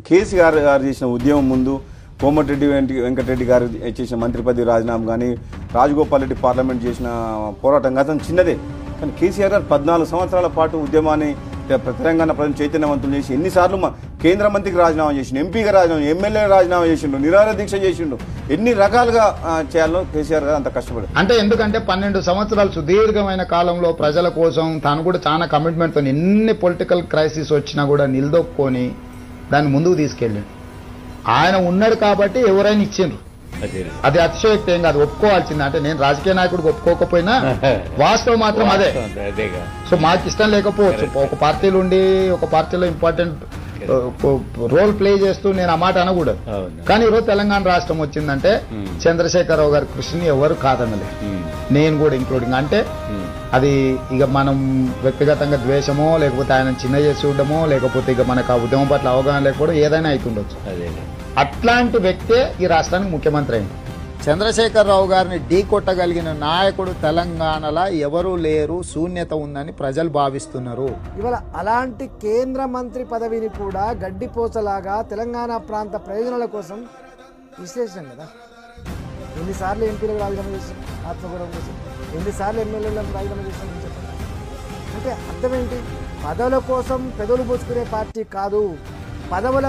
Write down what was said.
కేసీఆర్ గారు చేసిన ఉద్యమం ముందు కోమటిరెడ్డి వెంకటరెడ్డి గారు చేసిన మంత్రి పదవి రాజీనామా కానీ రాజగోపాల్ రెడ్డి పార్లమెంట్ చేసిన పోరాటం గతం చిన్నదే. కానీ కేసీఆర్ గారు 14 సంవత్సరాల పాటు ఉద్యమాన్ని తెలంగాణ ప్రజలు చైతన్యవంతులు చేసి ఎన్నిసార్లు కేంద్ర మంత్రికి రాజీనామా చేసిండు, ఎంపీగా రాజీనామా, ఎమ్మెల్యే రాజీనామా చేసిండు, నిరాహార దీక్ష చేసిండు. ఎన్ని రకాలుగా చేయాలో కేసీఆర్ గారు అంత కష్టపడి ఎందుకంటే 12 సంవత్సరాలు సుదీర్ఘమైన కాలంలో ప్రజల కోసం తాను కూడా చాలా కమిట్మెంట్తో ఎన్ని పొలిటికల్ క్రైసిస్ వచ్చినా కూడా నిలదొక్కుని దాన్ని ముందుకు తీసుకెళ్ళి ఆయన ఉన్నాడు కాబట్టి ఎవరైనా ఇచ్చిండ్రు. అది అతిశయోక్తి ఏం కాదు, ఒప్పుకోవాల్సింది. అంటే నేను రాజకీయ నాయకుడికి ఒప్పుకోకపోయినా వాస్తవం మాత్రం అదే. సో మాకు ఇష్టం లేకపోవచ్చు, ఒక పార్టీలో ఉండి ఒక పార్టీలో ఇంపార్టెంట్ రోల్ ప్లే చేస్తూ నేను ఆ మాట అనకూడదు. కానీ ఈరోజు తెలంగాణ రాష్ట్రం వచ్చిందంటే చంద్రశేఖరరావు గారి కృషిని ఎవరు కాదనలేదు, నేను కూడా ఇంక్లూడింగ్. అంటే అది ఇక మనం వ్యక్తిగతంగా ద్వేషమో లేకపోతే ఆయన చిన్న చేసి చూడడమో లేకపోతే ఇక మనకు ఆ ఉద్యమం పట్ల అవగాహన లేకపోవడం ఏదైనా అవుతుండొచ్చు. అట్లాంటి వ్యక్తే ఈ రాష్ట్రానికి ముఖ్యమంత్రి అయింది. చంద్రశేఖరరావు గారిని ఢీ కొట్టగలిగిన నాయకుడు తెలంగాణలో ఎవరూ లేరు, శూన్యత ఉందని ప్రజలు భావిస్తున్నారు. ఇవాళ అలాంటి కేంద్ర మంత్రి పదవిని కూడా గడ్డిపోచలాగా తెలంగాణ ప్రాంత ప్రయోజనాల కోసం విశ్లేషణ కదా. ఎన్నిసార్లు ఎంపీలకు రాజీనామా చేస్తాం, ఆత్మగౌరవం కోసం ఎన్నిసార్లు ఎమ్మెల్యేలకు రాజీనామా చేస్తామని చెప్పండి. అంటే అర్థం ఏంటి? పదవుల కోసం పెదవులు పోసుకునే పార్టీ కాదు, పదవుల